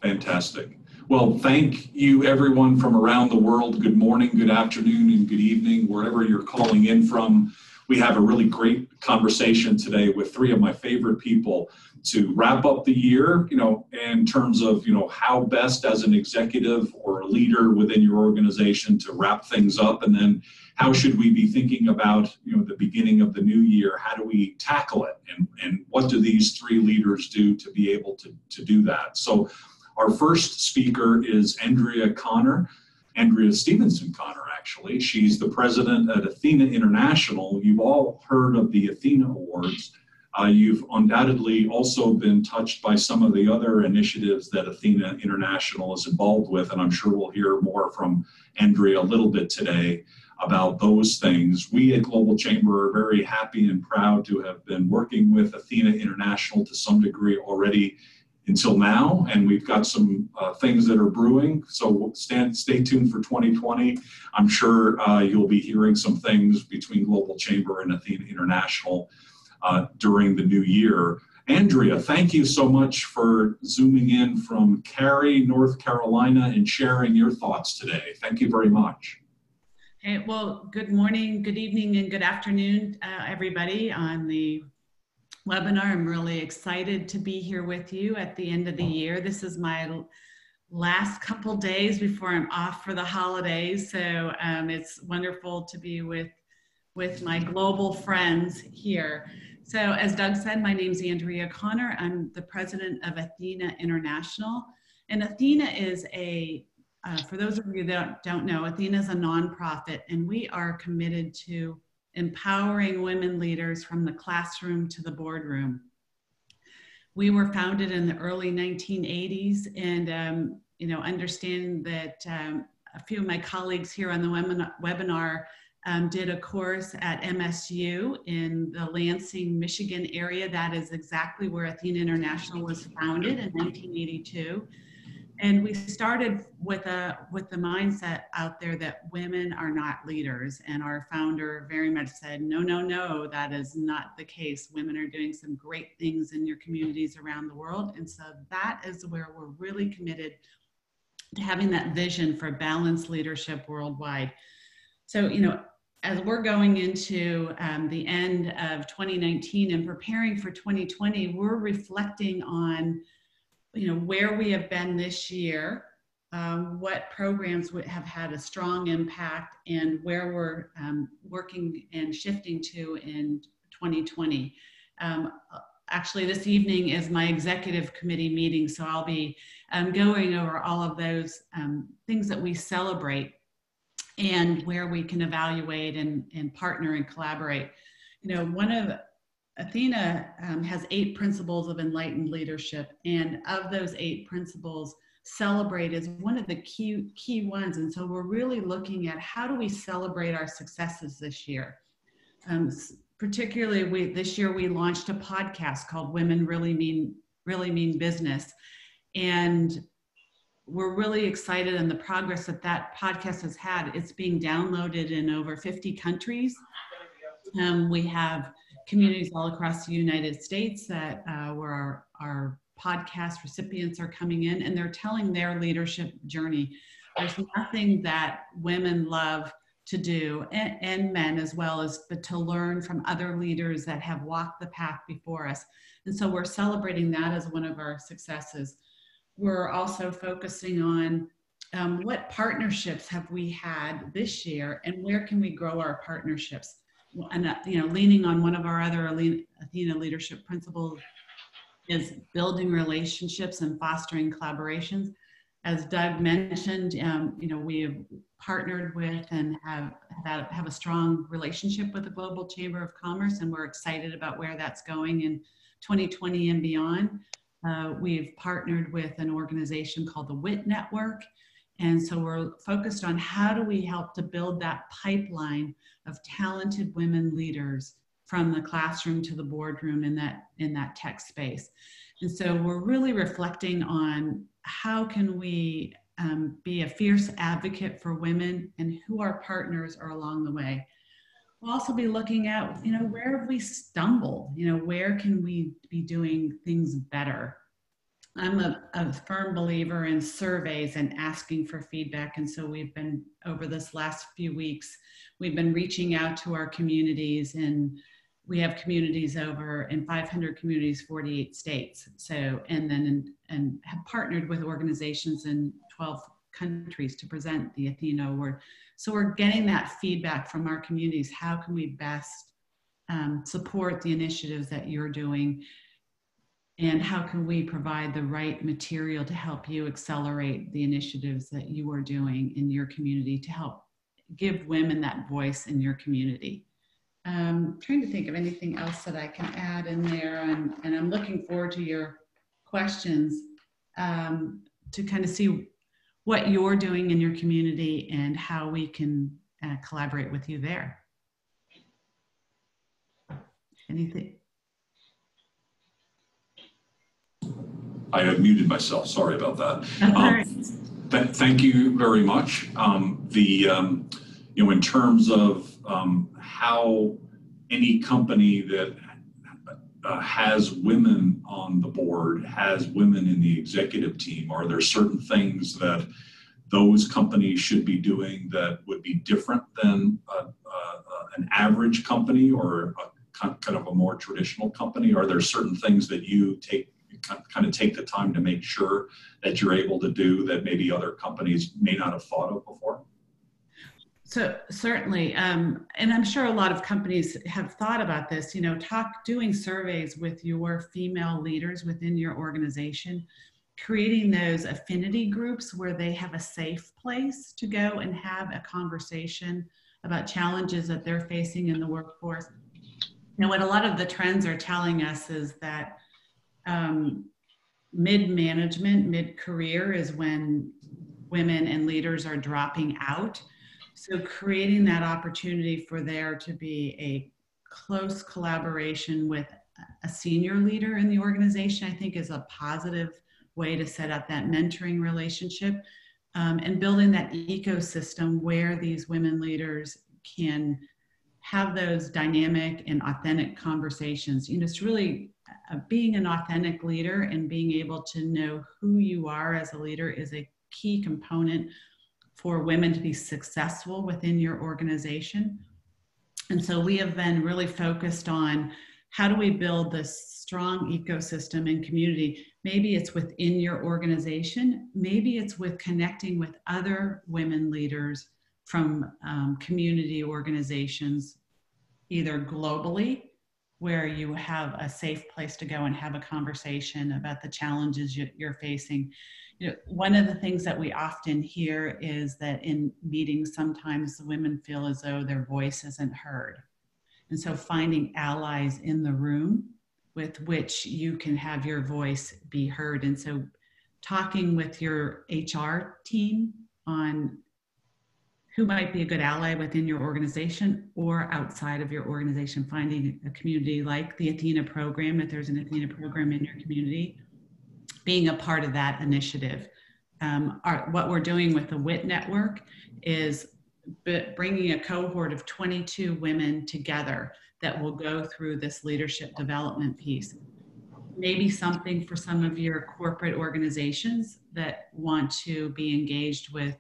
Fantastic. Well, thank you everyone from around the world. Good morning, good afternoon, and good evening, wherever you're calling in from. We have a really great conversation today with three of my favorite people to wrap up the year, in terms of, how best as an executive or a leader within your organization to wrap things up. And then how should we be thinking about, the beginning of the new year? How do we tackle it? And what do these three leaders do to be able to do that? So our first speaker is Andrea Stevenson Connor, actually. She's the president at Athena International. You've all heard of the Athena Awards. You've undoubtedly also been touched by some of the other initiatives that Athena International is involved with, and I'm sure we'll hear more from Andrea a little bit today about those things. We at Global Chamber are very happy and proud to have been working with Athena International to some degree already until now, and we've got some things that are brewing, so stay tuned for 2020. I'm sure you'll be hearing some things between Global Chamber and Athena International during the new year. Andrea, thank you so much for zooming in from Cary, North Carolina, and sharing your thoughts today. Thank you very much. Hey, well, good morning, good evening, and good afternoon, everybody on the webinar. I'm really excited to be here with you at the end of the year. This is my last couple days before I'm off for the holidays, so it's wonderful to be with my global friends here. So as Doug said, my name is Andrea Connor. I'm the president of Athena International, and Athena is for those of you that don't know, Athena is a nonprofit, and we are committed to empowering women leaders from the classroom to the boardroom. We were founded in the early 1980s, and understand that a few of my colleagues here on the webinar did a course at MSU in the Lansing, Michigan area. That is exactly where Athena International was founded in 1982. And we started with the mindset out there that women are not leaders. And our founder very much said, no, that is not the case. Women are doing some great things in your communities around the world. And so that is where we're really committed to having that vision for balanced leadership worldwide. So, as we're going into the end of 2019 and preparing for 2020, we're reflecting on where we have been this year, what programs have had a strong impact, and where we're working and shifting to in 2020. Actually, this evening is my executive committee meeting, so I'll be going over all of those things that we celebrate and where we can evaluate and partner and collaborate. Athena has 8 principles of enlightened leadership, and of those 8 principles, celebrate is one of the key ones. And so we're really looking at how do we celebrate our successes this year. Particularly, this year we launched a podcast called Women Really Mean Business, and we're really excited in the progress that podcast has had. It's being downloaded in over 50 countries. We have communities all across the United States that where our podcast recipients are coming in, and they're telling their leadership journey. There's nothing that women love to do, and men as well, but to learn from other leaders that have walked the path before us. And so we're celebrating that as one of our successes. We're also focusing on what partnerships have we had this year, and where can we grow our partnerships? And leaning on one of our other Athena leadership principles is building relationships and fostering collaborations. As Doug mentioned, we have partnered with and have a strong relationship with the Global Chamber of Commerce, and we're excited about where that's going in 2020 and beyond. We've partnered with an organization called the WIT Network, and so we're focused on how do we help to build that pipeline of talented women leaders from the classroom to the boardroom in that tech space. And so we're really reflecting on how can we be a fierce advocate for women, and who our partners are along the way. We'll also be looking at, where have we stumbled? Where can we be doing things better? I'm a firm believer in surveys and asking for feedback. And so we've been, over this last few weeks, we've been reaching out to our communities, and we have communities over in 500 communities, 48 states. So, and have partnered with organizations in 12 countries to present the Athena Award. So we're getting that feedback from our communities. How can we best support the initiatives that you're doing? And how can we provide the right material to help you accelerate the initiatives that you are doing in your community to help give women that voice in your community? Trying to think of anything else that I can add in there, and I'm looking forward to your questions to kind of see what you're doing in your community and how we can collaborate with you there. Anything? I have muted myself. Sorry about that. Right. Thank you very much. In terms of how any company that has women on the board, has women in the executive team, are there certain things that those companies should be doing that would be different than an average company or kind of a more traditional company? Are there certain things that you kind of take the time to make sure that you're able to do that maybe other companies may not have thought of before? So certainly, and I'm sure a lot of companies have thought about this, doing surveys with your female leaders within your organization, creating those affinity groups where they have a safe place to go and have a conversation about challenges that they're facing in the workforce. What a lot of the trends are telling us is that mid-management, mid-career is when women and leaders are dropping out. So creating that opportunity for there to be a close collaboration with a senior leader in the organization, I think, is a positive way to set up that mentoring relationship, and building that ecosystem where these women leaders can have those dynamic and authentic conversations. It's really being an authentic leader and being able to know who you are as a leader is a key component for women to be successful within your organization. And so we have been really focused on how do we build this strong ecosystem and community. Maybe it's within your organization, maybe it's with connecting with other women leaders from community organizations, either globally, where you have a safe place to go and have a conversation about the challenges you're facing. One of the things that we often hear is that in meetings, sometimes the women feel as though their voice isn't heard. And so finding allies in the room with which you can have your voice be heard. And so talking with your HR team on who might be a good ally within your organization or outside of your organization, finding a community like the Athena program, if there's an Athena program in your community, being a part of that initiative. What we're doing with the WIT network is bringing a cohort of 22 women together that will go through this leadership development piece. Maybe something for some of your corporate organizations that want to be engaged with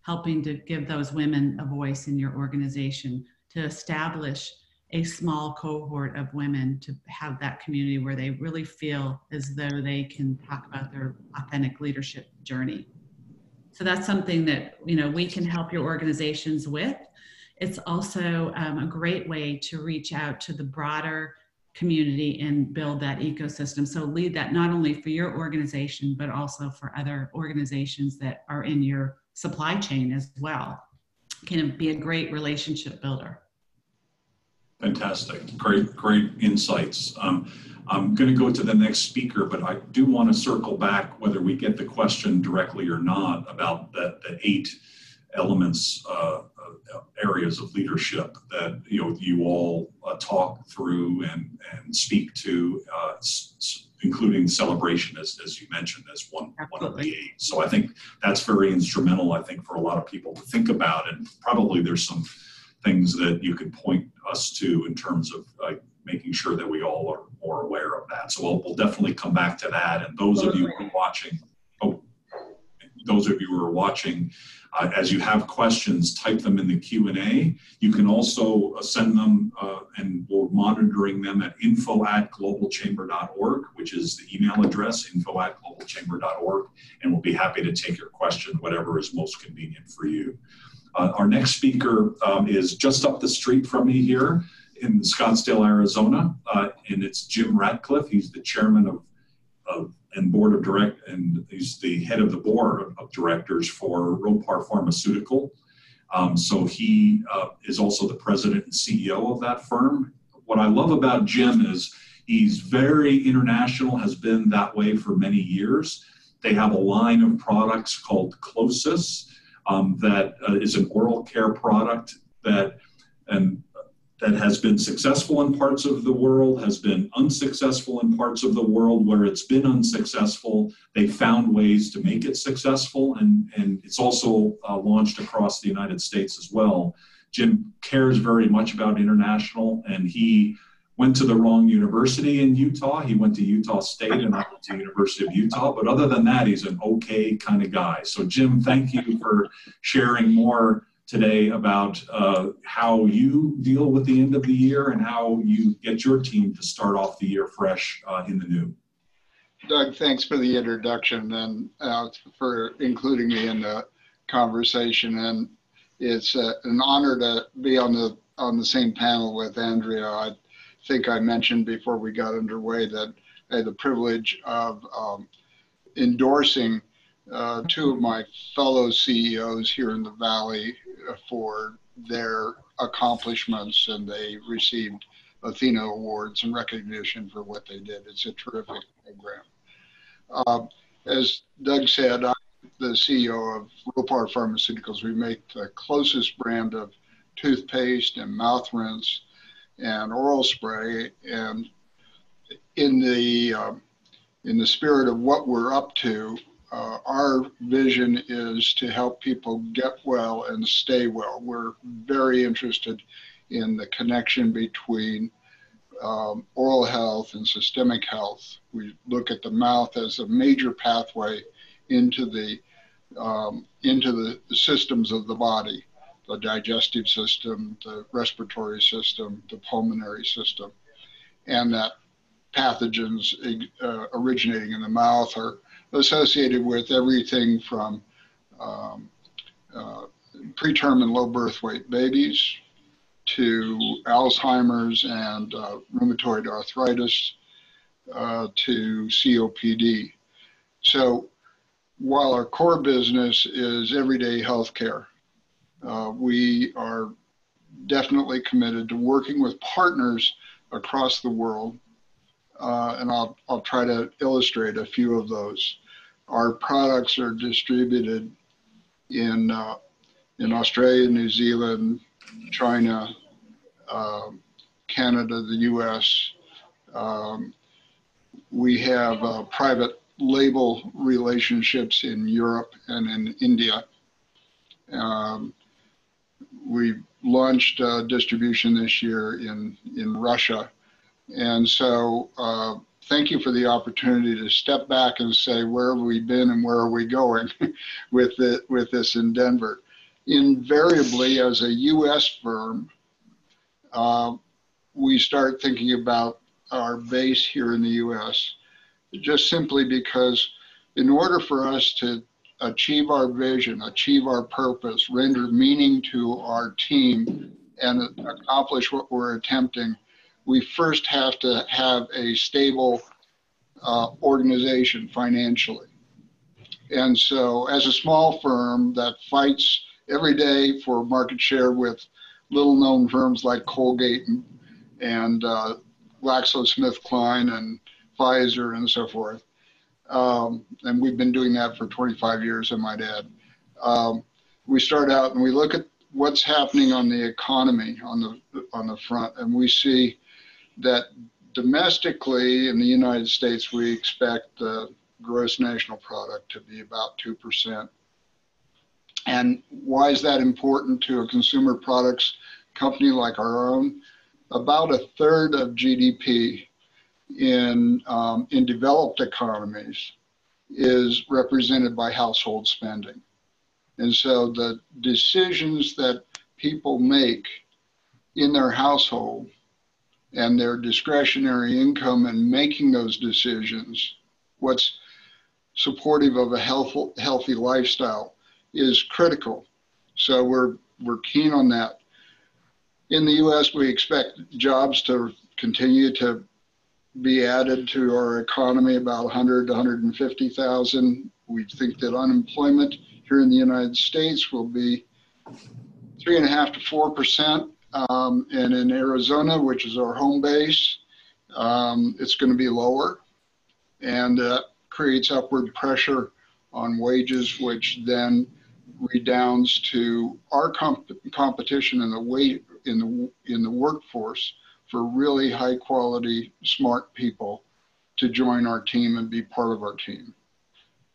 helping to give those women a voice in your organization, to establish a small cohort of women to have that community where they really feel as though they can talk about their authentic leadership journey. So that's something that we can help your organizations with. It's also a great way to reach out to the broader community and build that ecosystem. So lead that not only for your organization, but also for other organizations that are in your supply chain as well. Can be a great relationship builder. Fantastic. Great insights. I'm going to go to the next speaker, but I do want to circle back, whether we get the question directly or not, about the 8 elements, areas of leadership that you all talk through and speak to, including celebration, as you mentioned, as one of the 8. So I think that's very instrumental, I think, for a lot of people to think about, and probably there's some things that you could point us to in terms of making sure that we all are more more aware of that. So we'll definitely come back to that. And those of you who are watching, as you have questions, type them in the Q&A. You can also send them, and we're monitoring them at info@globalchamber.org, which is the email address, info@globalchamber.org, and we'll be happy to take your question, whatever is most convenient for you. Our next speaker is just up the street from me here in Scottsdale, Arizona, and it's Jim Ratcliffe. He's the chairman of and he's the head of the board of directors for Ropar Pharmaceutical. So he is also the president and CEO of that firm. What I love about Jim is he's very international, has been that way for many years. They have a line of products called Closis that is an oral care product that has been successful in parts of the world, has been unsuccessful in parts of the world. Where it's been unsuccessful, they found ways to make it successful, and it's also launched across the United States as well. Jim cares very much about international, and he went to the wrong university in Utah. He went to Utah State, and I went to University of Utah. But other than that, he's an okay kind of guy. So Jim, thank you for sharing more today about how you deal with the end of the year and how you get your team to start off the year fresh in the new. Doug, thanks for the introduction and for including me in the conversation. And it's an honor to be on the same panel with Andrea. I think I mentioned before we got underway that I had the privilege of endorsing two of my fellow CEOs here in the Valley for their accomplishments, and they received Athena Awards in recognition for what they did. It's a terrific program. As Doug said, I'm the CEO of Ropar Pharmaceuticals. We make the closest brand of toothpaste and mouth rinse and oral spray. And in the spirit of what we're up to, our vision is to help people get well and stay well. We're very interested in the connection between oral health and systemic health. We look at the mouth as a major pathway into the systems of the body, the digestive system, the respiratory system, the pulmonary system, and that pathogens originating in the mouth are associated with everything from preterm and low birth weight babies to Alzheimer's and rheumatoid arthritis to COPD. So while our core business is everyday healthcare, we are definitely committed to working with partners across the world. And I'll try to illustrate a few of those. Our products are distributed in Australia, New Zealand, China, Canada, the US. We have private label relationships in Europe and in India. We launched distribution this year in Russia. And so thank you for the opportunity to step back and say, where have we been and where are we going with this endeavor? Invariably, as a US firm, we start thinking about our base here in the US, just simply because in order for us to achieve our vision, achieve our purpose, render meaning to our team, and accomplish what we're attempting, we first have to have a stable organization financially. And so as a small firm that fights every day for market share with little known firms like Colgate and GlaxoSmithKline and Pfizer and so forth, and we've been doing that for 25 years, I might add. We start out and we look at what's happening on the economy on the front, and we see that domestically in the United States, we expect the gross national product to be about 2%. And why is that important to a consumer products company like our own? About a third of GDP in developed economies is represented by household spending. And so the decisions that people make in their household and their discretionary income and making those decisions, what's supportive of a healthy lifestyle is critical. So we're keen on that. In the US, we expect jobs to continue to be added to our economy, about 100 to 150,000. We think that unemployment here in the United States will be 3.5% to 4%. And in Arizona, which is our home base, it's going to be lower. And that creates upward pressure on wages, which then redounds to our competition in the workforce for really high quality, smart people to join our team and be part of our team.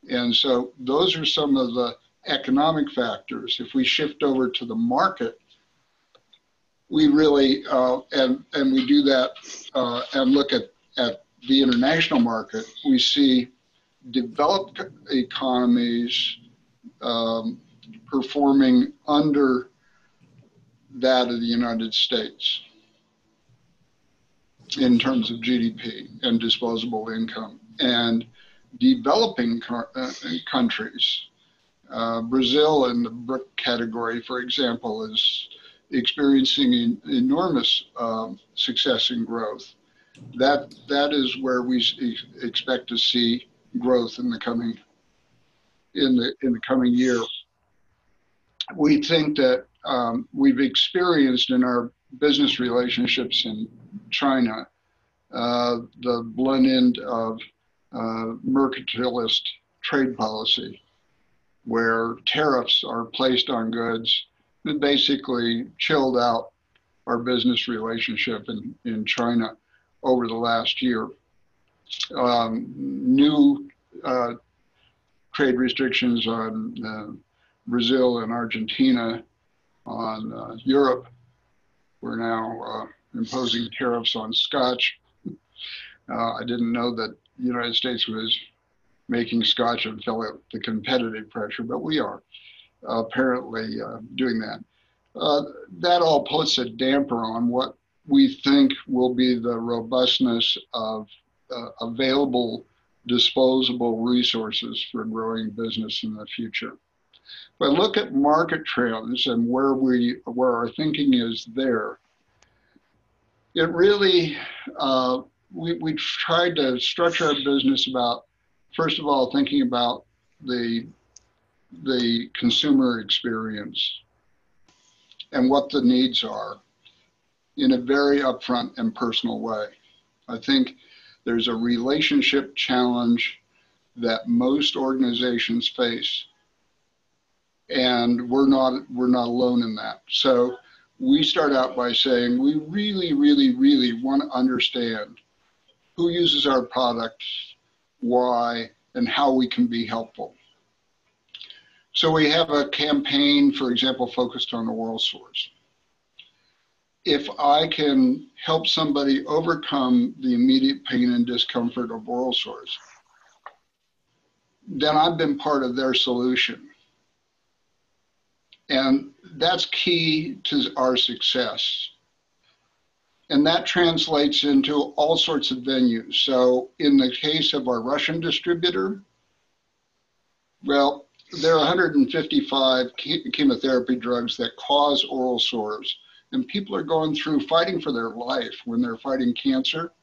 And so those are some of the economic factors. If we shift over to the market, we really, and we do that and look at the international market, we see developed economies performing under that of the United States in terms of GDP and disposable income. And developing countries, Brazil in the BRIC category, for example, is experiencing enormous success and growth. That is where we expect to see growth in the coming year. We think that we've experienced in our business relationships in China the blunt end of mercantilist trade policy, where tariffs are placed on goods that basically chilled out our business relationship in China over the last year. New trade restrictions on Brazil and Argentina, on Europe. We're now imposing tariffs on Scotch. I didn't know that the United States was making Scotch and felt the competitive pressure, but we are apparently doing that. That all puts a damper on what we think will be the robustness of available disposable resources for growing business in the future. But look at market trends and where our thinking is there. It really, we tried to structure our business about, first of all, thinking about the consumer experience and what the needs are in a very upfront and personal way. I think there's a relationship challenge that most organizations face, and we're not alone in that. So we start out by saying we really, really, really want to understand who uses our product, why, and how we can be helpful. So we have a campaign, for example, focused on oral sores. If I can help somebody overcome the immediate pain and discomfort of oral sores, then I've been part of their solution. And that's key to our success. And that translates into all sorts of venues. So in the case of our Russian distributor, well, there are 155 chemotherapy drugs that cause oral sores. And people are going through fighting for their life when they're fighting cancer.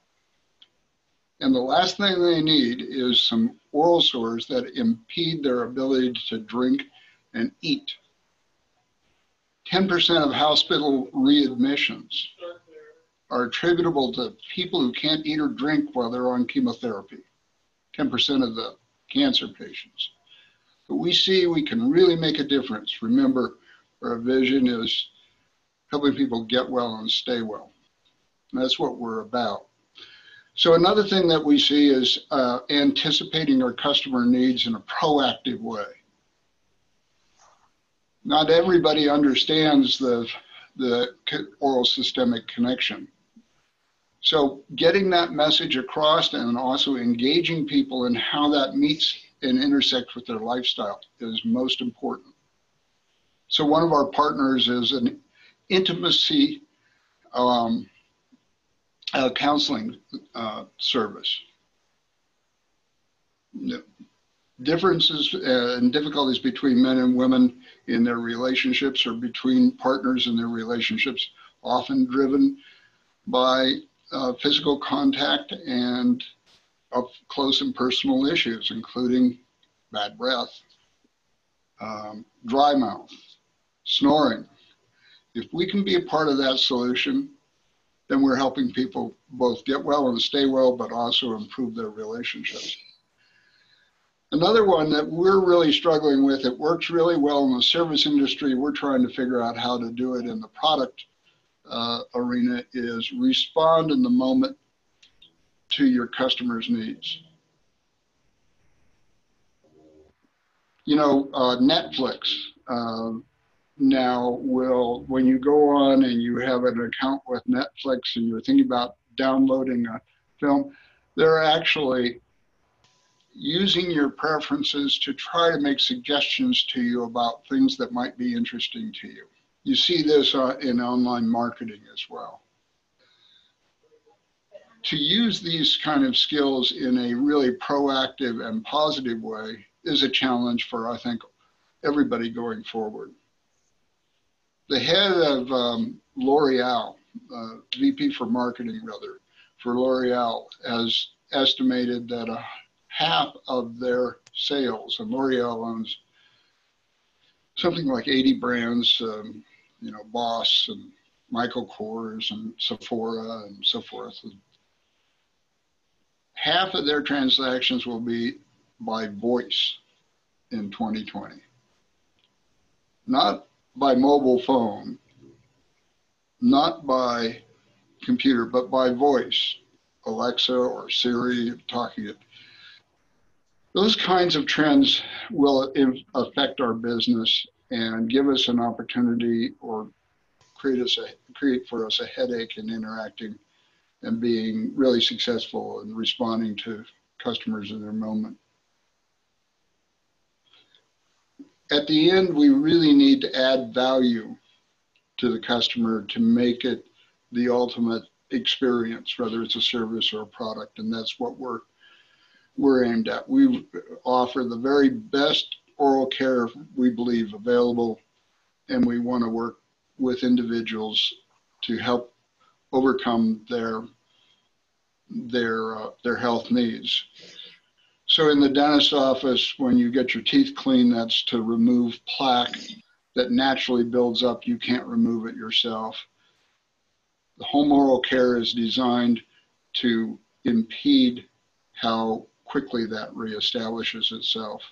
And the last thing they need is some oral sores that impede their ability to drink and eat. 10% of hospital readmissions are attributable to people who can't eat or drink while they're on chemotherapy. 10% of the cancer patients. But we see we can really make a difference. Remember, our vision is helping people get well and stay well. And that's what we're about. So another thing that we see is anticipating our customer needs in a proactive way. Not everybody understands the oral systemic connection. So getting that message across and also engaging people in how that meets and intersects with their lifestyle is most important. So one of our partners is an intimacy counseling service. Differences and difficulties between men and women in their relationships or between partners in their relationships, often driven by physical contact and up close and personal issues, including bad breath, dry mouth, snoring. If we can be a part of that solution, then we're helping people both get well and stay well, but also improve their relationships. Another one that we're really struggling with, it works really well in the service industry. We're trying to figure out how to do it in the product arena, is respond in the moment to your customers' needs. You know, Netflix now will, when you go on and you have an account with Netflix and you're thinking about downloading a film, they're actually using your preferences to try to make suggestions to you about things that might be interesting to you. You see this in online marketing as well. To use these kind of skills in a really proactive and positive way is a challenge for, I think, everybody going forward. The head of L'Oreal, VP for marketing rather, for L'Oreal has estimated that half of their sales, and L'Oreal owns something like 80 brands, you know, Boss and Michael Kors and Sephora and so forth. Half of their transactions will be by voice in 2020. Not by mobile phone, not by computer, but by voice, Alexa or Siri talking it. Those kinds of trends will affect our business and give us an opportunity or create for us a headache in interacting and being really successful in responding to customers in their moment. At the end, we really need to add value to the customer to make it the ultimate experience, whether it's a service or a product, and that's what we're aimed at. We offer the very best oral care we believe available, and we want to work with individuals to help overcome their health needs. So in the dentist's office, when you get your teeth cleaned, that's to remove plaque that naturally builds up. You can't remove it yourself. The home oral care is designed to impede how quickly that reestablishes itself.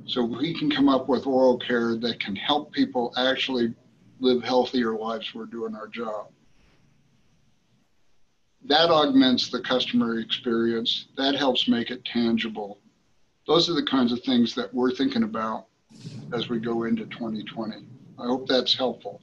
So we can come up with oral care that can help people actually live healthier lives. We're doing our job. That augments the customer experience. That helps make it tangible. Those are the kinds of things that we're thinking about as we go into 2020. I hope that's helpful.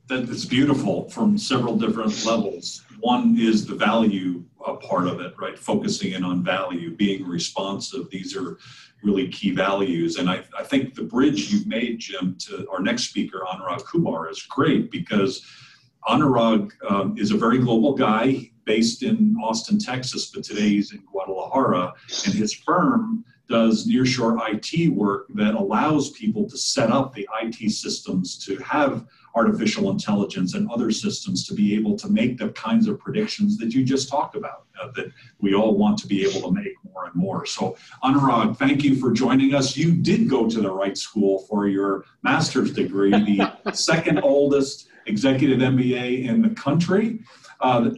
That's beautiful from several different levels. One is the value part of it, right? Focusing in on value, being responsive. These are really key values. And I think the bridge you've made, Jim, to our next speaker, Anurag Kumar, is great because Anurag is a very global guy based in Austin, Texas, but today he's in Guadalajara, and his firm does nearshore IT work that allows people to set up the IT systems to have artificial intelligence and other systems to be able to make the kinds of predictions that you just talked about, that we all want to be able to make more and more. So Anurag, thank you for joining us. You did go to the right school for your master's degree, the second oldest executive MBA in the country,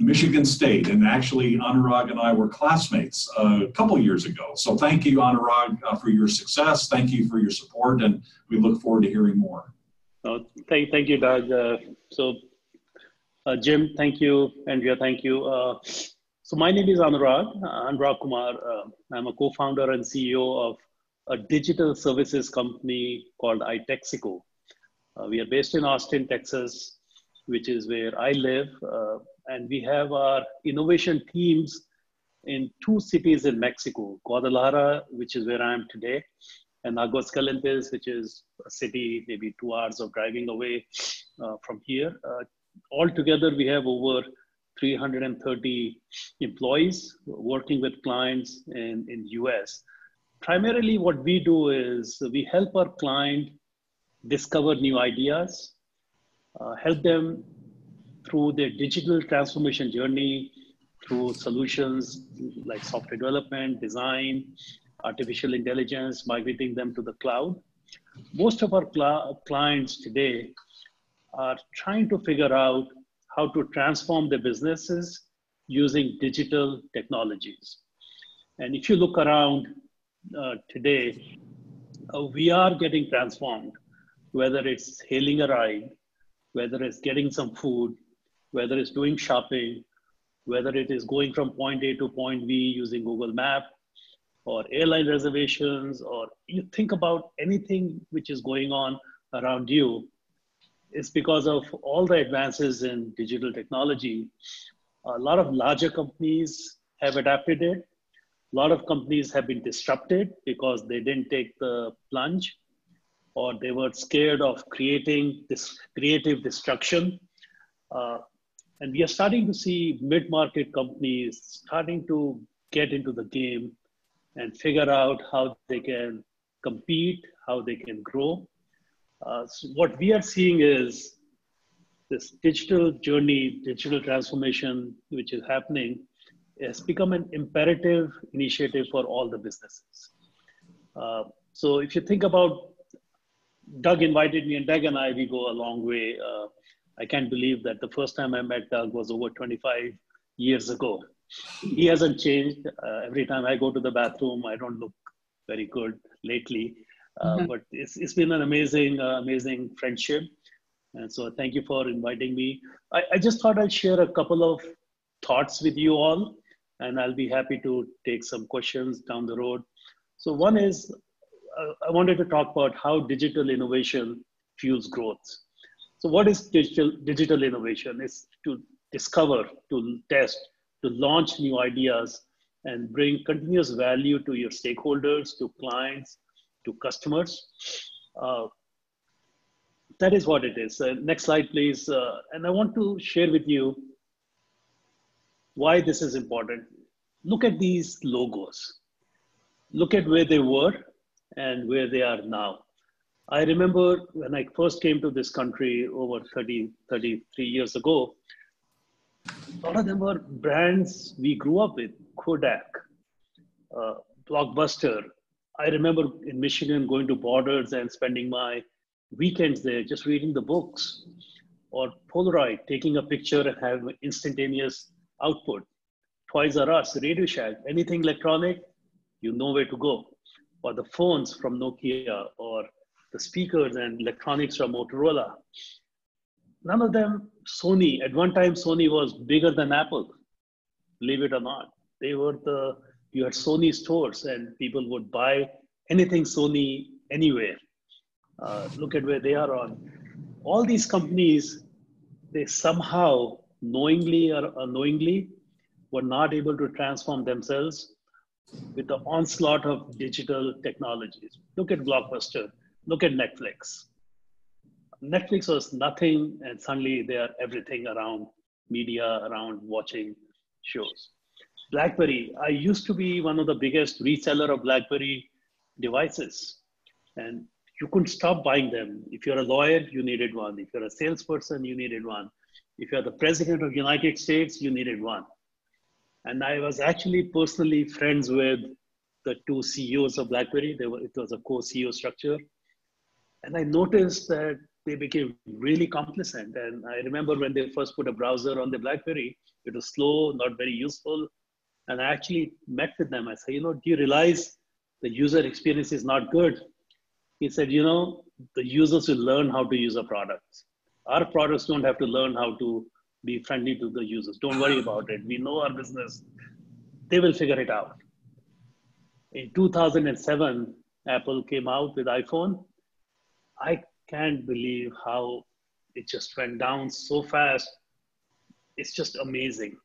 Michigan State. And actually, Anurag and I were classmates a couple years ago. So thank you, Anurag, for your success. Thank you for your support, and we look forward to hearing more. Thank you, Doug. Jim, thank you. Andrea, thank you. So my name is Anurag Kumar. I'm a co-founder and CEO of a digital services company called iTexico. We are based in Austin, Texas, which is where I live. And we have our innovation teams in 2 cities in Mexico, Guadalajara, which is where I am today, and Aguascalientes, which is a city maybe 2 hours of driving away from here. Altogether, we have over 330 employees working with clients in US. Primarily what we do is we help our client discover new ideas, help them through their digital transformation journey, through solutions like software development, design, artificial intelligence, migrating them to the cloud. Most of our clients today are trying to figure out how to transform their businesses using digital technologies. And if you look around today, we are getting transformed, whether it's hailing a ride, whether it's getting some food, whether it's doing shopping, whether it is going from point A to point B using Google Map, or airline reservations, or you think about anything which is going on around you, it's because of all the advances in digital technology. A lot of larger companies have adapted it. A lot of companies have been disrupted because they didn't take the plunge, or they were scared of creating this creative destruction. And we are starting to see mid-market companies starting to get into the game and figure out how they can compete, how they can grow. So what we are seeing is this digital journey, digital transformation, which is happening, has become an imperative initiative for all the businesses. So if you think about, Doug invited me, and Doug and I, we go a long way. I can't believe that the first time I met Doug was over 25 years ago. He hasn't changed. Every time I go to the bathroom, I don't look very good lately. But it's been an amazing friendship. And so thank you for inviting me. I just thought I'd share a couple of thoughts with you all, and I'll be happy to take some questions down the road. So one is, I wanted to talk about how digital innovation fuels growth. So what is digital innovation? It's to discover, to test, to launch new ideas, and bring continuous value to your stakeholders, to clients, to customers. That is what it is. Next slide, please. And I want to share with you why this is important. Look at these logos. Look at where they were and where they are now. I remember when I first came to this country over 33 years ago, a lot of them were brands we grew up with, Kodak, Blockbuster. I remember in Michigan going to Borders and spending my weekends there just reading the books, or Polaroid, taking a picture and having instantaneous output. Toys R Us, Radio Shack, anything electronic, you know where to go. Or the phones from Nokia, or the speakers and electronics from Motorola. None of them, Sony, at one time Sony was bigger than Apple, believe it or not. They were you had Sony stores and people would buy anything Sony anywhere. Look at where they are on. All these companies, they somehow, knowingly or unknowingly, were not able to transform themselves with the onslaught of digital technologies. Look at Blockbuster, look at Netflix. Netflix was nothing, and suddenly they are everything around media, around watching shows. BlackBerry, I used to be one of the biggest reseller of BlackBerry devices, and you couldn't stop buying them. If you're a lawyer, you needed one. If you're a salesperson, you needed one. If you're the president of the United States, you needed one. And I was actually personally friends with the 2 CEOs of BlackBerry. It was a co-CEO structure. And I noticed that they became really complacent. And I remember when they first put a browser on the BlackBerry, it was slow, not very useful. And I actually met with them. I said, do you realize the user experience is not good? He said, the users will learn how to use our products. Our products don't have to learn how to be friendly to the users. Don't worry about it. We know our business. They will figure it out. In 2007, Apple came out with iPhone. I can't believe how it just went down so fast. it's just amazing.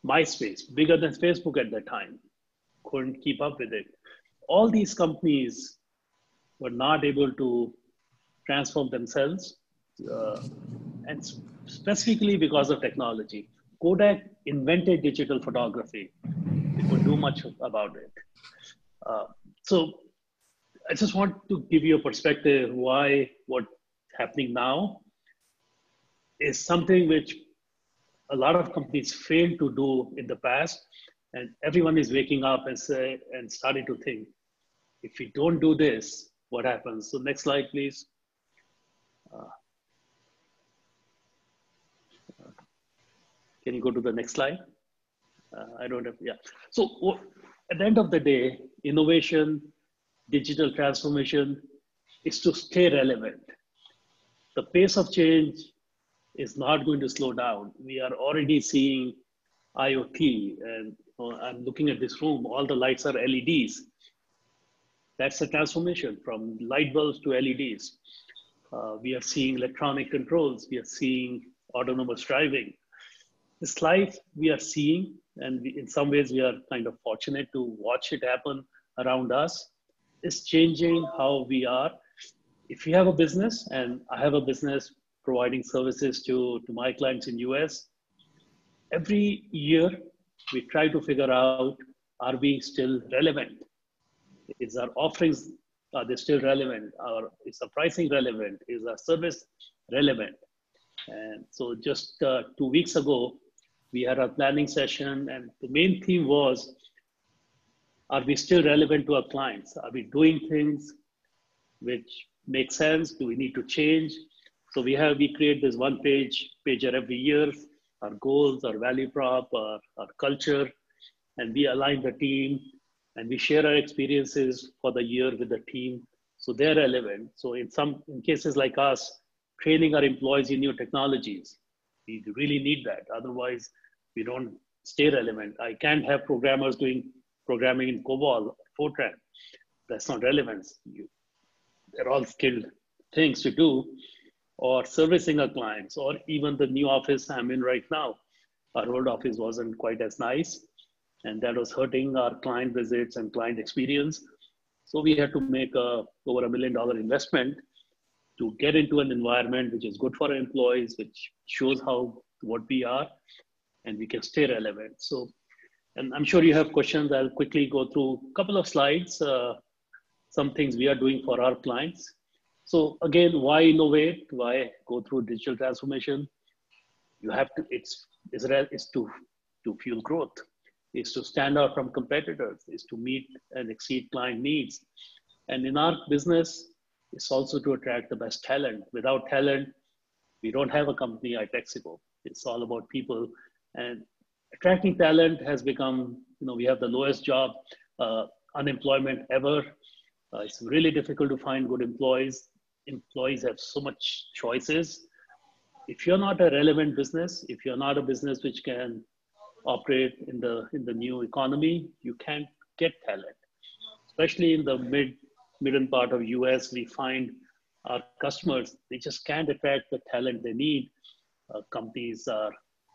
MySpace, bigger than Facebook at that time, couldn't keep up with it. All these companies were not able to transform themselves, and specifically because of technology. Kodak invented digital photography. They could do much about it. So I just want to give you a perspective why what's happening now is something which a lot of companies failed to do in the past, and everyone is waking up and starting to think, if we don't do this, what happens? So next slide, please. Can you go to the next slide? I don't have, yeah. So at the end of the day, innovation, digital transformation is to stay relevant. The pace of change is not going to slow down. We are already seeing IoT, and I'm looking at this room, all the lights are LEDs. That's a transformation from light bulbs to LEDs. We are seeing electronic controls. We are seeing autonomous driving. This life we are seeing, and in some ways we are kind of fortunate to watch it happen around us, is changing how we are. If you have a business, and I have a business providing services to my clients in US, every year we try to figure out, are we still relevant? Is our offerings, are they still relevant? Is the pricing relevant? Is our service relevant? And so just 2 weeks ago, we had a planning session, and the main theme was, are we still relevant to our clients? Are we doing things which make sense? Do we need to change? So we create this pager every year, our goals, our value prop, our culture, and we align the team, and we share our experiences for the year with the team, so they're relevant. So in cases like us, training our employees in new technologies, we really need that. Otherwise, we don't stay relevant. I can't have programmers doing programming in COBOL, Fortran. That's not relevant. They're all skilled things to do, or servicing our clients, or even the new office I'm in right now. Our old office wasn't quite as nice, and that was hurting our client visits and client experience. So we had to make over $1 million investment to get into an environment which is good for our employees, which shows what we are, and we can stay relevant. So, and I'm sure you have questions. I'll quickly go through a couple of slides, some things we are doing for our clients. So again, why innovate? Why go through digital transformation? You have to, it's to fuel growth. It's to stand out from competitors. It's to meet and exceed client needs. And in our business, it's also to attract the best talent. Without talent, we don't have a company, iTexico. It's all about people. And attracting talent has become, we have the lowest job unemployment ever. It's really difficult to find good employees. Employees have so much choices. If you're not a relevant business, if you're not a business which can operate in the new economy, you can't get talent. Especially in the middle part of US, we find our customers, they just can't attract the talent they need. Companies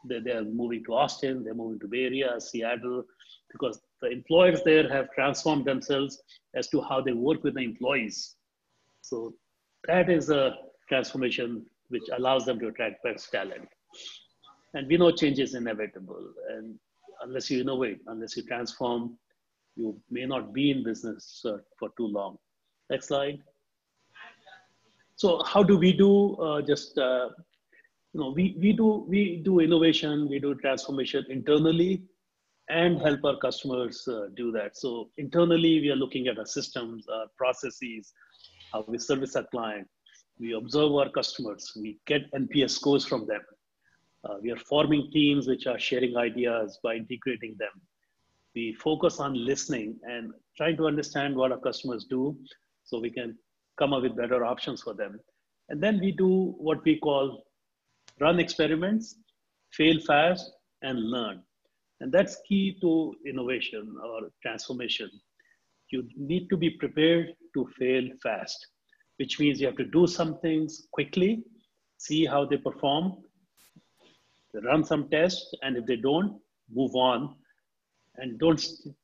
they're moving to Austin, they're moving to Bay Area, Seattle, because the employers there have transformed themselves as to how they work with the employees. So that is a transformation which allows them to attract best talent. And we know change is inevitable. And unless you innovate, unless you transform, you may not be in business for too long. Next slide. So how do we do we do innovation, we do transformation internally, and help our customers do that. So internally, we are looking at our systems, our processes, how we service our client. We observe our customers. We get NPS scores from them. We are forming teams which are sharing ideas by integrating them. We focus on listening and trying to understand what our customers do so we can come up with better options for them. And then we do what we call run experiments, fail fast, and learn. And that's key to innovation or transformation. You need to be prepared to fail fast, which means you have to do some things quickly, see how they perform, They run some tests, and if they don't, move on, and don't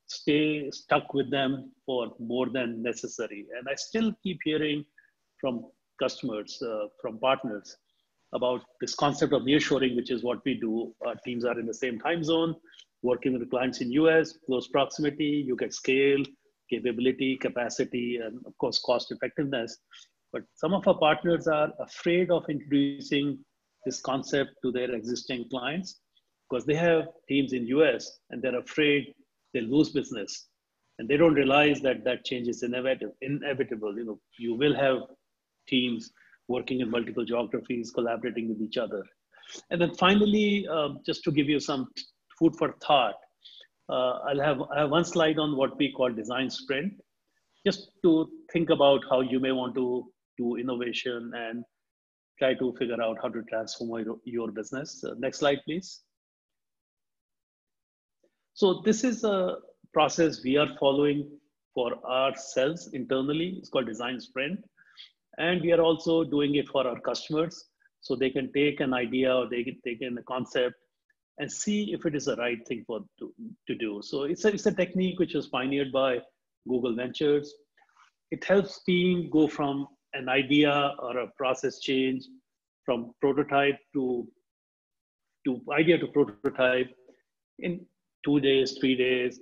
stay stuck with them for more than necessary. And I still keep hearing from customers, from partners, about this concept of nearshoring, which is what we do. Our teams are in the same time zone, working with the clients in US, close proximity, you get scale, capability, capacity, and of course, cost effectiveness. But some of our partners are afraid of introducing this concept to their existing clients because they have teams in US and they're afraid they lose business. And they don't realize that that change is inevitable. You will have teams working in multiple geographies, collaborating with each other. And then finally, just to give you some food for thought, I have one slide on what we call design sprint, just to think about how you may want to do innovation and try to figure out how to transform your business. Next slide, please. So this is a process we are following for ourselves internally. It's called design sprint. And we are also doing it for our customers. So they can take an idea or they can take in a concept and see if it is the right thing to do. So it's a technique which was pioneered by Google Ventures. It helps team go from an idea or a process change from prototype to idea to prototype in 2 days, 3 days,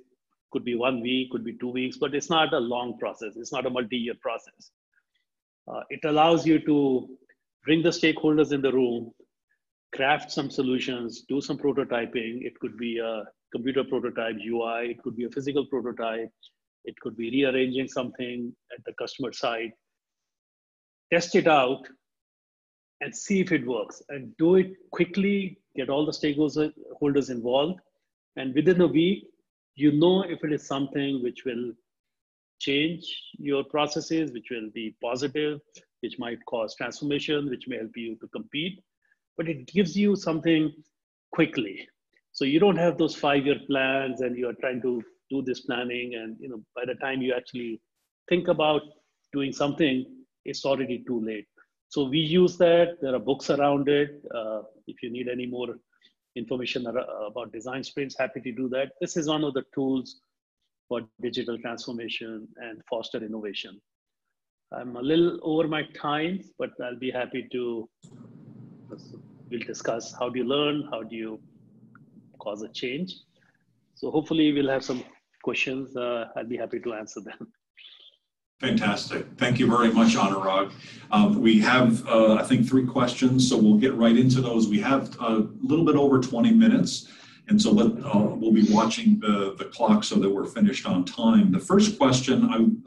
could be 1 week, could be 2 weeks, but it's not a long process. It's not a multi-year process. It allows you to bring the stakeholders in the room, craft some solutions, do some prototyping. It could be a computer prototype, UI, it could be a physical prototype, it could be rearranging something at the customer side. Test it out and see if it works, and do it quickly, get all the stakeholders involved. And within a week, you know if it is something which will change your processes, which will be positive, which might cause transformation, which may help you to compete, but it gives you something quickly. So you don't have those 5-year plans and you're trying to do this planning. And by the time you actually think about doing something, it's already too late. So we use that. There are books around it. If you need any more information about design sprints, happy to do that. This is one of the tools for digital transformation and foster innovation. I'm a little over my time, but I'll be happy to, we'll discuss how do you learn, how do you cause a change. So hopefully we'll have some questions. I'll be happy to answer them. Fantastic. Thank you very much, Anurag. We have, I think, 3 questions, so we'll get right into those. We have a little bit over 20 minutes, and so we'll be watching the clock so that we're finished on time. The first question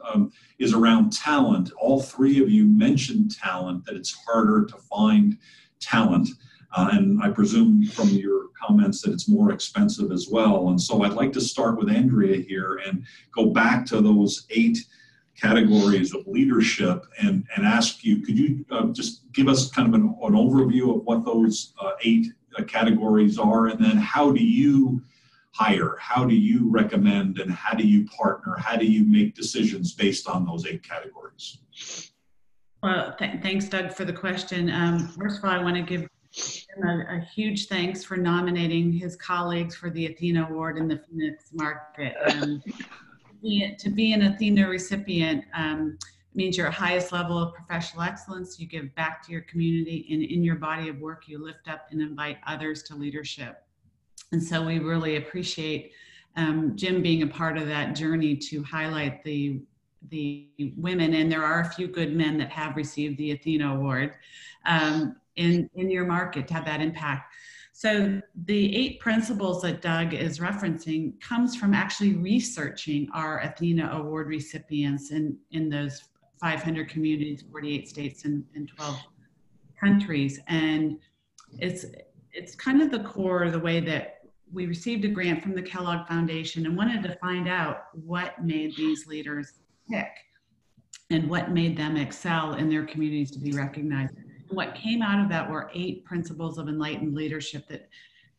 is around talent. All 3 of you mentioned talent, that it's harder to find talent. And I presume from your comments that it's more expensive as well. And so I'd like to start with Andrea here and go back to those 8 categories of leadership and ask you, could you just give us kind of an overview of what those 8 categories are, and then how do you hire, how do you recommend, and how do you partner, how do you make decisions based on those 8 categories? Well, thanks, Doug, for the question. First of all, I want to give him a huge thanks for nominating his colleagues for the Athena Award in the Phoenix market. To be an Athena recipient means you're at highest level of professional excellence. You give back to your community, and in your body of work, you lift up and invite others to leadership. And so we really appreciate Jim being a part of that journey to highlight the women, and there are a few good men that have received the Athena Award in your market to have that impact. So the 8 principles that Doug is referencing comes from actually researching our Athena Award recipients in those 500 communities, 48 states, and 12 countries. And it's kind of the core, the way that we received a grant from the Kellogg Foundation and wanted to find out what made these leaders tick and what made them excel in their communities to be recognized. What came out of that were 8 principles of enlightened leadership that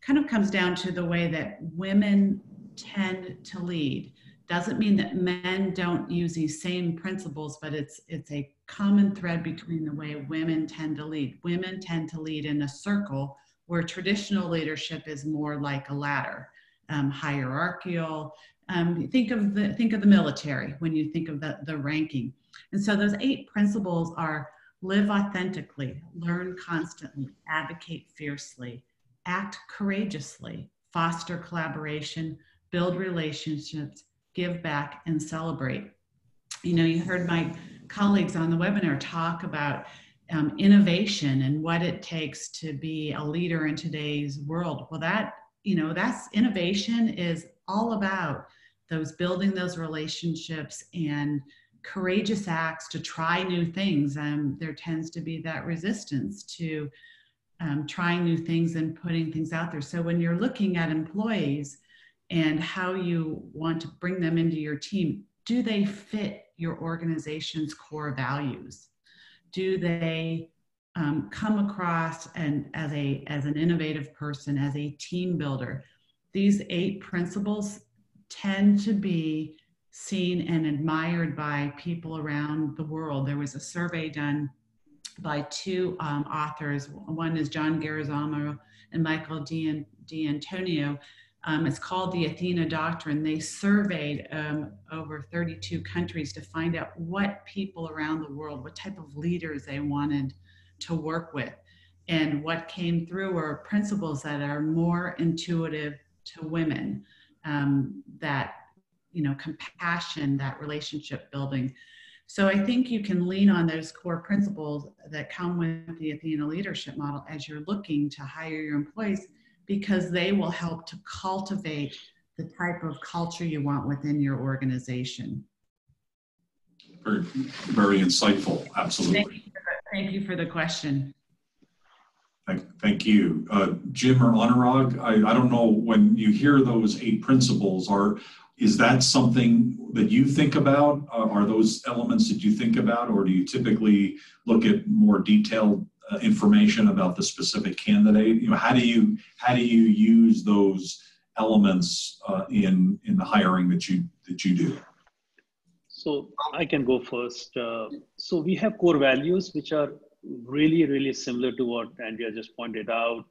kind of comes down to the way that women tend to lead. Doesn't mean that men don't use these same principles, but it's a common thread between the way women tend to lead. Women tend to lead in a circle where traditional leadership is more like a ladder, hierarchical. Think of the military when you think of the ranking. And so those 8 principles are: live authentically, learn constantly, advocate fiercely, act courageously, foster collaboration, build relationships, give back, and celebrate. You know, you heard my colleagues on the webinar talk about innovation and what it takes to be a leader in today's world. Well, that's innovation is all about those building those relationships and courageous acts to try new things. There tends to be that resistance to trying new things and putting things out there. So when you're looking at employees and how you want to bring them into your team, do they fit your organization's core values? Do they come across and as an innovative person, as a team builder? These 8 principles tend to be seen and admired by people around the world. There was a survey done by 2 authors. One is John Garazamo and Michael D'Antonio. It's called the Athena Doctrine. They surveyed over 32 countries to find out what people around the world, what type of leaders they wanted to work with. And what came through were principles that are more intuitive to women, that, you know, compassion, that relationship building. So I think you can lean on those core principles that come with the Athena leadership model as you're looking to hire your employees, because they will help to cultivate the type of culture you want within your organization. Very, very insightful. Absolutely. Thank you for the question. Thank you. Jim or Anurag, I don't know, when you hear those 8 principles, is that something that you think about? Are those elements that you think about, or do you typically look at more detailed information about the specific candidate? You know, how do you use those elements in the hiring that you do? So I can go first. So we have core values which are really, really similar to what Andrea just pointed out: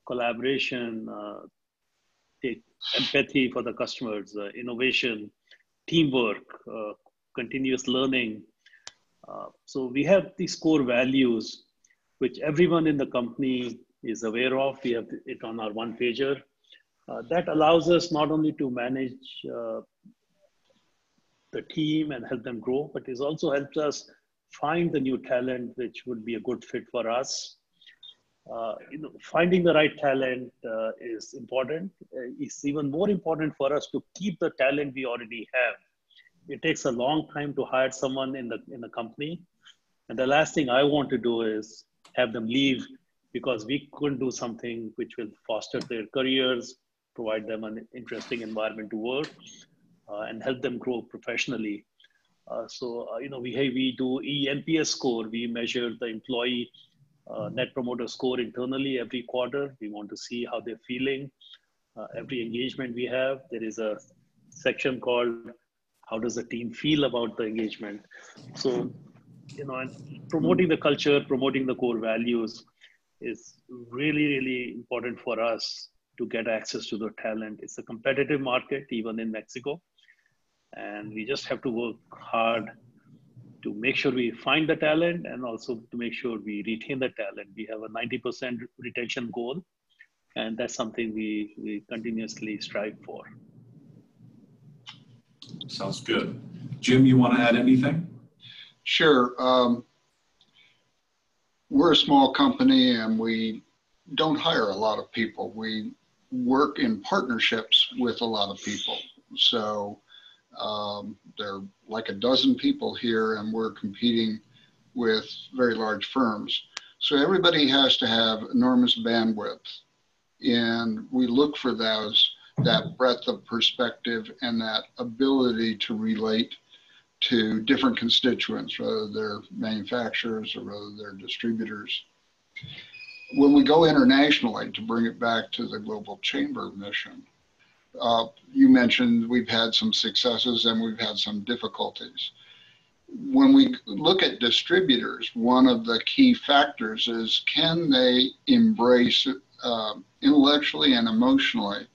collaboration, empathy for the customers, innovation, teamwork, continuous learning. So we have these core values which everyone in the company is aware of. We have it on our one-pager. That allows us not only to manage the team and help them grow, but it also helps us find the new talent which would be a good fit for us. You know, finding the right talent is important. It's even more important for us to keep the talent we already have. It takes a long time to hire someone in the company, and the last thing I want to do is have them leave because we couldn't do something which will foster their careers, provide them an interesting environment to work, and help them grow professionally. You know, we do eNPS score. We measure the employee net promoter score internally every quarter. We want to see how they're feeling. Every engagement we have, there is a section called how does the team feel about the engagement. So, you know, promoting the culture, promoting the core values is really, really important for us to get access to the talent. It's a competitive market, even in Mexico. And we just have to work hard to make sure we find the talent and also to make sure we retain the talent. We have a 90% retention goal, and that's something we continuously strive for. Sounds good. Jim, you want to add anything? Sure. We're a small company and we don't hire a lot of people. We work in partnerships with a lot of people. So there are like a dozen people here and we're competing with very large firms. So everybody has to have enormous bandwidth, and we look for that breadth of perspective and that ability to relate to different constituents, whether they're manufacturers or whether they're distributors. When we go internationally, to bring it back to the Global Chamber mission, you mentioned we've had some successes and we've had some difficulties. When we look at distributors, one of the key factors is, can they embrace intellectually and emotionally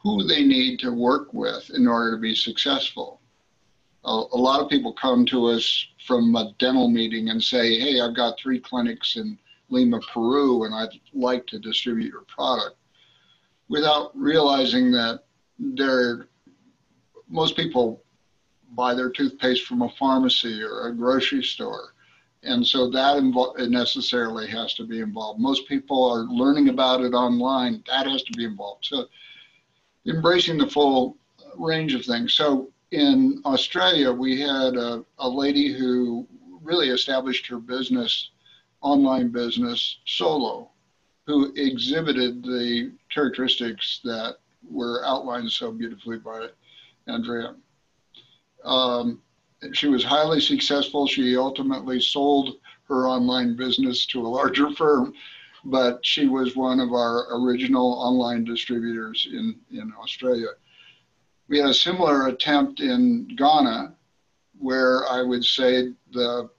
who they need to work with in order to be successful. A lot of people come to us from a dental meeting and say, hey, I've got 3 clinics in Lima, Peru, and I'd like to distribute your product, without realizing that most people buy their toothpaste from a pharmacy or a grocery store. And so that necessarily has to be involved. Most people are learning about it online. That has to be involved. So embracing the full range of things. So in Australia, we had a lady who really established her business, online business, solo, who exhibited the characteristics that were outlined so beautifully by Andrea. She was highly successful. She ultimately sold her online business to a larger firm, but she was one of our original online distributors in Australia. We had a similar attempt in Ghana, where I would say the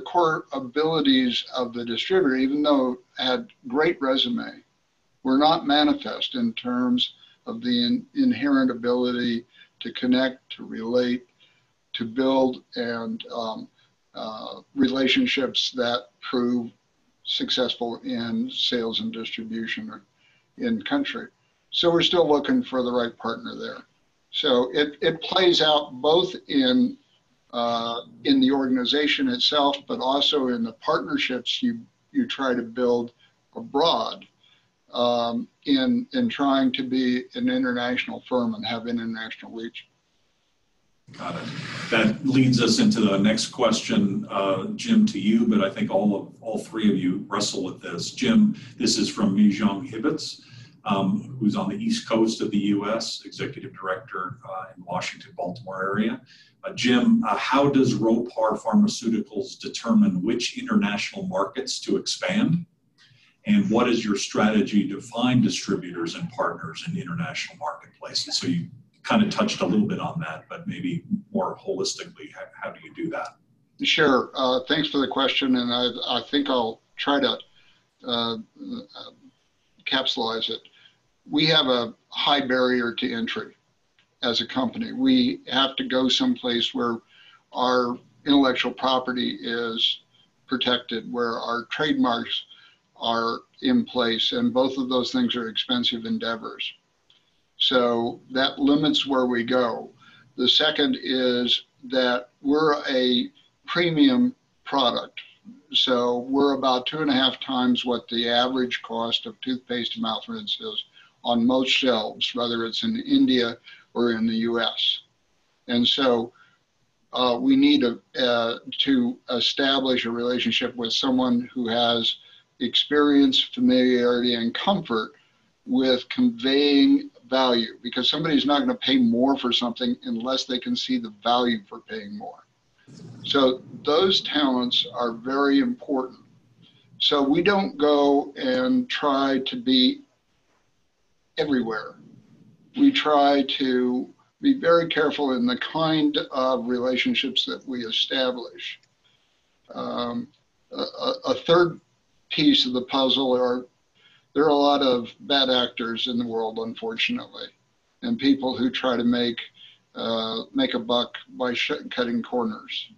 core abilities of the distributor, even though it had great resume, were not manifest in terms of the inherent ability to connect, to relate, to build, and relationships that prove successful in sales and distribution in country. So we're still looking for the right partner there. So it plays out both in the organization itself, but also in the partnerships you try to build abroad in trying to be an international firm and have international reach. Got it. That leads us into the next question, Jim, to you, but I think all 3 of you wrestle with this. Jim, this is from Mijong Hibbets, who's on the East Coast of the U.S., Executive Director in Washington, Baltimore area. Jim, how does Ropar Pharmaceuticals determine which international markets to expand? And what is your strategy to find distributors and partners in international marketplaces? So you kind of touched a little bit on that, but maybe more holistically, how do you do that? Sure. Thanks for the question. And I think I'll try to capsulize it. We have a high barrier to entry as a company. We have to go someplace where our intellectual property is protected, where our trademarks are in place, and both of those things are expensive endeavors. So that limits where we go. The second is that we're a premium product. So we're about 2.5 times what the average cost of toothpaste and mouth rinse is on most shelves, whether it's in India or in the US. And so we need to establish a relationship with someone who has experience, familiarity, and comfort with conveying value, because somebody's not going to pay more for something unless they can see the value for paying more. So those talents are very important. So we don't go and try to be everywhere. We try to be very careful in the kind of relationships that we establish. A third piece of the puzzle there are a lot of bad actors in the world, unfortunately, and people who try to make a buck by cutting corners.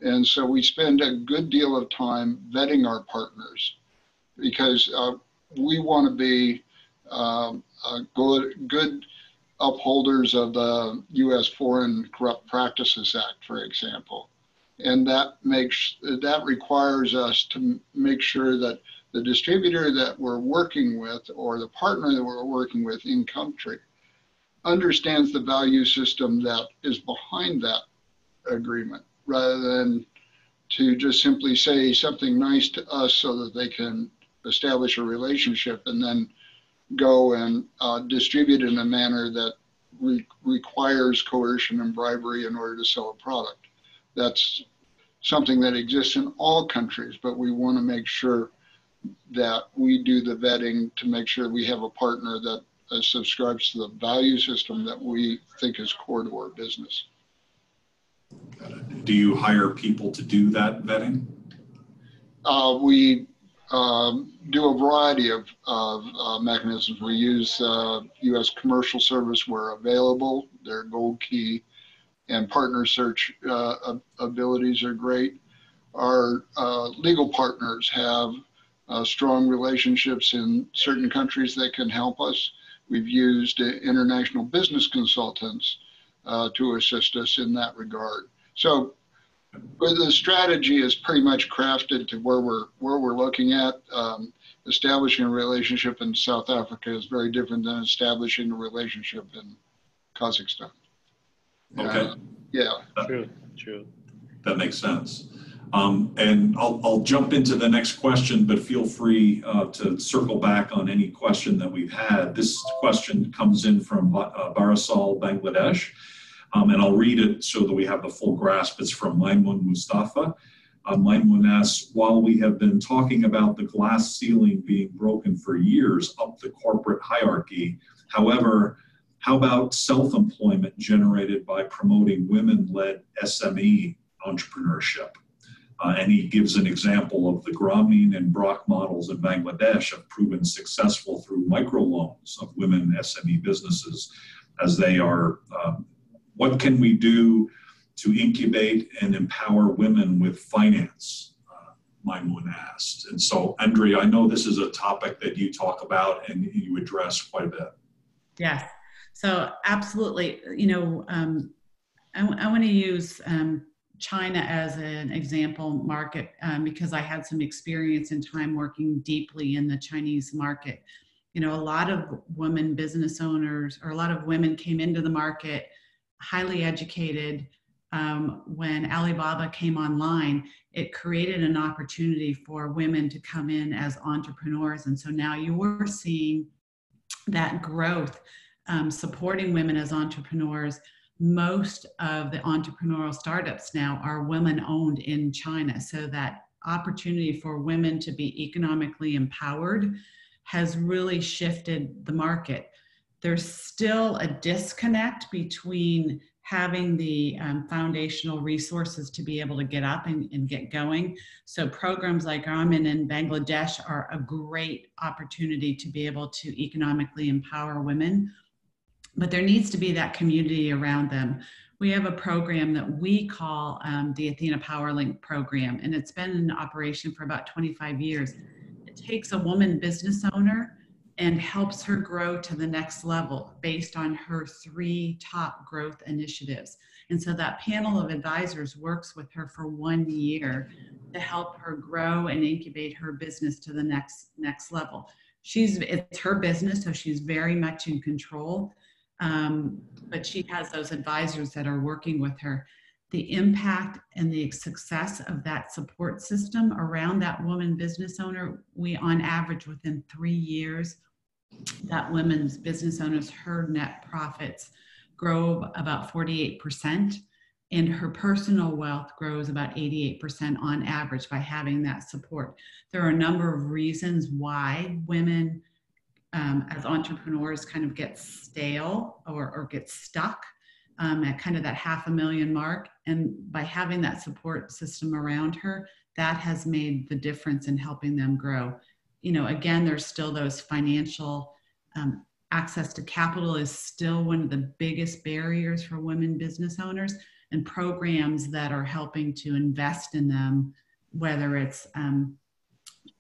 And so we spend a good deal of time vetting our partners, because we want to be good upholders of the U.S. Foreign Corrupt Practices Act, for example. And that requires us to make sure that the distributor that we're working with, or the partner that we're working with in country, understands the value system that is behind that agreement, rather than to just simply say something nice to us so that they can establish a relationship and then go and distribute in a manner that requires coercion and bribery in order to sell a product. That's something that exists in all countries, but we want to make sure that we do the vetting to make sure we have a partner that subscribes to the value system that we think is core to our business. Got it. Do you hire people to do that vetting? We do a variety of mechanisms. We use U.S. commercial service where available. Their gold key and partner search abilities are great. Our legal partners have strong relationships in certain countries that can help us. We've used international business consultants to assist us in that regard. So the strategy is pretty much crafted to where we're looking at. Establishing a relationship in South Africa is very different than establishing a relationship in Kazakhstan. Okay. Yeah. True. That makes sense. And I'll jump into the next question, but feel free to circle back on any question that we've had. This question comes in from Barisal Bangladesh, and I'll read it so that we have the full grasp. It's from Maimun Mustafa. Maimun asks, while we have been talking about the glass ceiling being broken for years up the corporate hierarchy, however, how about self-employment generated by promoting women-led SME entrepreneurship? And he gives an example of the Grameen and Brock models in Bangladesh have proven successful through microloans of women SME businesses as they are. What can we do to incubate and empower women with finance? Maimun asked. And so, Andrea, I know this is a topic that you talk about and you address quite a bit. Yes. So absolutely. You know, I want to use China as an example market because I had some experience in time working deeply in the Chinese market. You know, a lot of women business owners or a lot of women came into the market highly educated. When Alibaba came online, it created an opportunity for women to come in as entrepreneurs. And so now you're seeing that growth supporting women as entrepreneurs. Most of the entrepreneurial startups now are women-owned in China. So that opportunity for women to be economically empowered has really shifted the market. There's still a disconnect between having the foundational resources to be able to get up and get going. So programs like Grameen in Bangladesh are a great opportunity to be able to economically empower women. But there needs to be that community around them. We have a program that we call the Athena PowerLink program, and it's been in operation for about 25 years. It takes a woman business owner and helps her grow to the next level based on her 3 top growth initiatives. And so that panel of advisors works with her for 1 year to help her grow and incubate her business to the next level. It's her business, so she's very much in control. But she has those advisors that are working with her. The impact and the success of that support system around that woman business owner, we on average within 3 years, that women's business owners, her net profits grow about 48%, and her personal wealth grows about 88% on average by having that support. There are a number of reasons why women as entrepreneurs kind of get stale or get stuck at kind of that $500,000 mark. And by having that support system around her, that has made the difference in helping them grow. You know, again, there's still those financial access to capital is still one of the biggest barriers for women business owners, and programs that are helping to invest in them, whether it's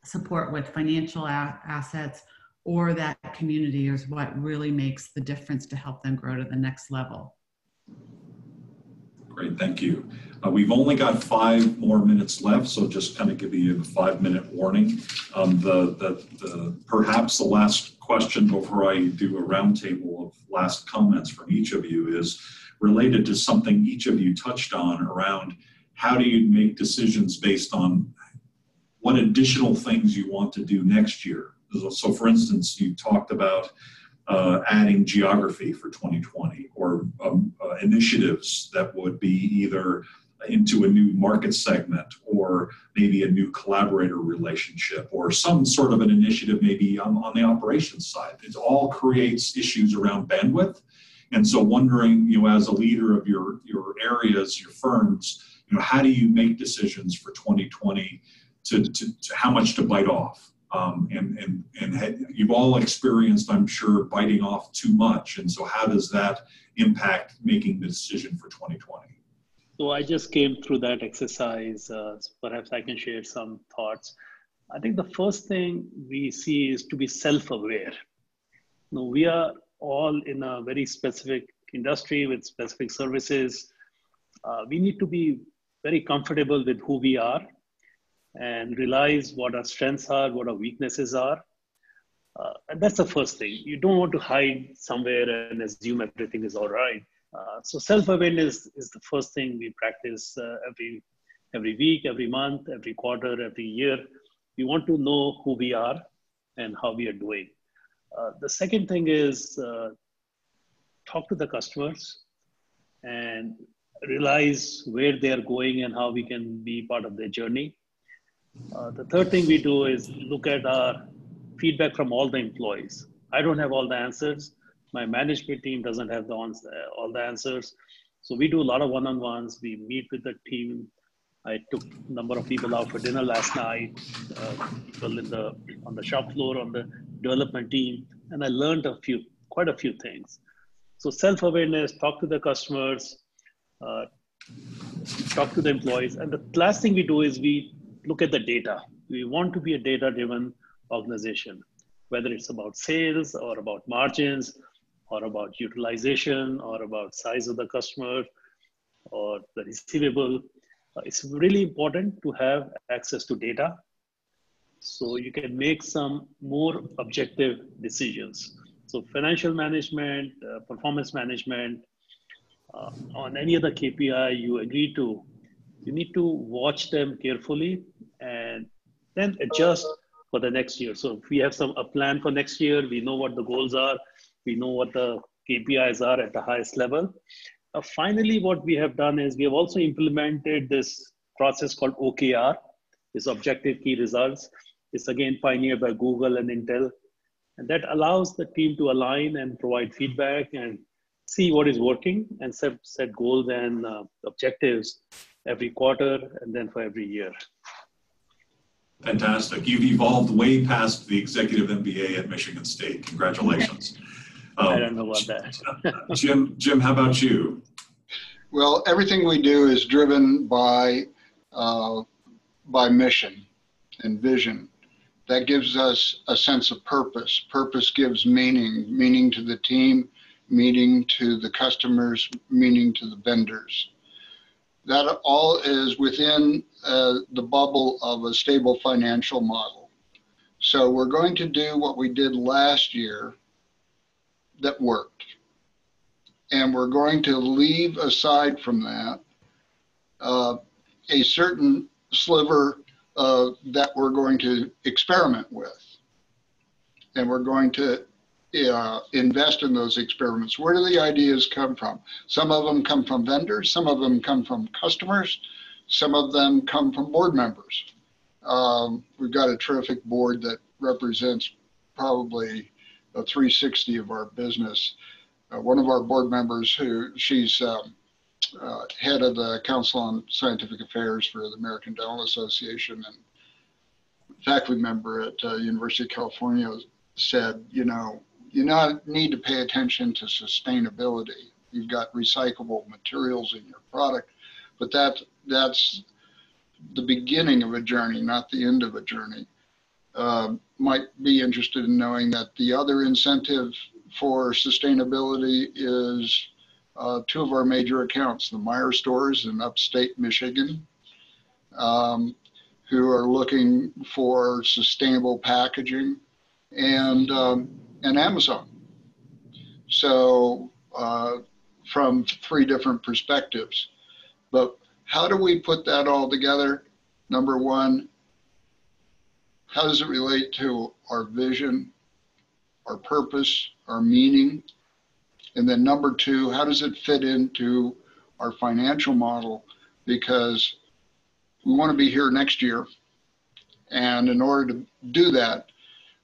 support with financial assets or that community, is what really makes the difference to help them grow to the next level. Great, thank you. We've only got 5 more minutes left, so just kind of give you a 5-minute warning. Perhaps the last question before I do a roundtable of last comments from each of you is related to something each of you touched on around how do you make decisions based on what additional things you want to do next year. So for instance, you talked about adding geography for 2020 or initiatives that would be either into a new market segment or maybe a new collaborator relationship or some sort of an initiative maybe on the operations side. It all creates issues around bandwidth. And so wondering, you know, as a leader of your areas, your firms, you know, how do you make decisions for 2020 how much to bite off. You've all experienced, I'm sure, biting off too much. And so how does that impact making the decision for 2020? So I just came through that exercise. Perhaps I can share some thoughts. I think the first thing we see is to be self-aware. Now, we are all in a very specific industry with specific services. We need to be very comfortable with who we are and realize what our strengths are, what our weaknesses are. And that's the first thing. You don't want to hide somewhere and assume everything is all right. So self-awareness is the first thing we practice every week, every month, every quarter, every year. We want to know who we are and how we are doing. The second thing is talk to the customers and realize where they are going and how we can be part of their journey. The third thing we do is look at our feedback from all the employees. I don't have all the answers. My management team doesn't have all the answers. So we do a lot of one-on-ones. We meet with the team. I took a number of people out for dinner last night, people on the shop floor, on the development team, and I learned quite a few things. So self-awareness, talk to the customers, talk to the employees. And the last thing we do is we look at the data. We want to be a data-driven organization, whether it's about sales or about margins or about utilization or about size of the customer or the receivable. It's really important to have access to data so you can make some more objective decisions. So financial management, performance management, on any other KPI you agree to, you need to watch them carefully and then adjust for the next year. So if we have a plan for next year, we know what the goals are, we know what the KPIs are at the highest level. Finally, what we have done is we have also implemented this process called OKR, this objective key results. It's again pioneered by Google and Intel. And that allows the team to align and provide feedback and see what is working and set goals and objectives every quarter and then for every year. Fantastic. You've evolved way past the executive MBA at Michigan State. Congratulations. I don't know about that. Jim, how about you? Well, everything we do is driven by mission and vision. That gives us a sense of purpose. Purpose gives meaning to the team, meaning to the customers, meaning to the vendors. That all is within the bubble of a stable financial model. So we're going to do what we did last year that worked. And we're going to leave aside from that a certain sliver that we're going to experiment with. And we're going to invest in those experiments. Where do the ideas come from? Some of them come from vendors, some of them come from customers, some of them come from board members. We've got a terrific board that represents probably a 360 of our business. One of our board members, she's head of the Council on Scientific Affairs for the American Dental Association and faculty member at University of California, said, you need to pay attention to sustainability. You've got recyclable materials in your product, but that's the beginning of a journey, not the end of a journey. Might be interested in knowing that the other incentive for sustainability is two of our major accounts, the Meyer stores in upstate Michigan, who are looking for sustainable packaging, and Amazon. So from three different perspectives. But how do we put that all together? Number one, how does it relate to our vision, our purpose, our meaning? And then number two, how does it fit into our financial model? Because we want to be here next year. And in order to do that,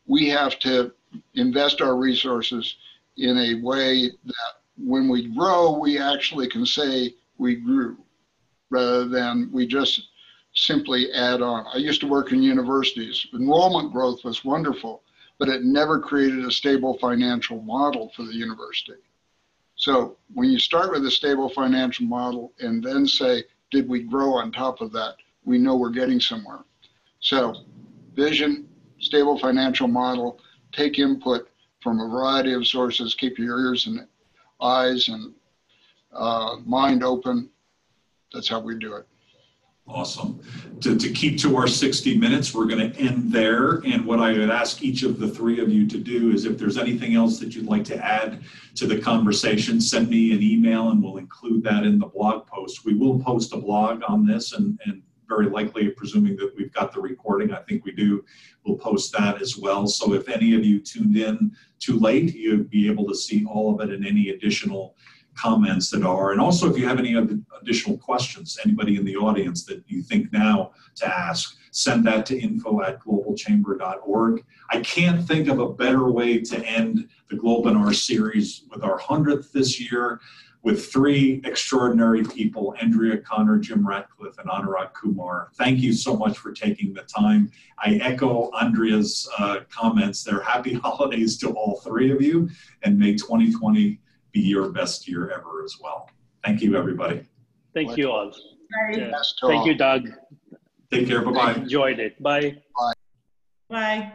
we have to invest our resources in a way that when we grow, we actually can say we grew, rather than we just simply add on. I used to work in universities. Enrollment growth was wonderful, but it never created a stable financial model for the university. So when you start with a stable financial model and then say, did we grow on top of that? We know we're getting somewhere. So vision, stable financial model, take input from a variety of sources, keep your ears and eyes and mind open. That's how we do it. Awesome. To keep to our 60 minutes, we're going to end there. And what I would ask each of the three of you to do is if there's anything else that you'd like to add to the conversation, send me an email and we'll include that in the blog post. We will post a blog on this and very likely, presuming that we've got the recording, I think we do, we'll post that as well. So if any of you tuned in too late, you'll be able to see all of it and any additional comments that are. And also if you have any additional questions, anybody in the audience that you think now to ask, send that to info@globalchamber.org. I can't think of a better way to end the Globinar series with our 100th this year with three extraordinary people, Andrea Connor, Jim Ratcliffe, and Anurag Kumar. Thank you so much for taking the time. I echo Andrea's comments there. Happy holidays to all three of you, and may 2020 be your best year ever as well. Thank you, everybody. Thank you all. Bye. Thank you, Doug. Take care. Bye-bye. Enjoyed it. Bye. Bye.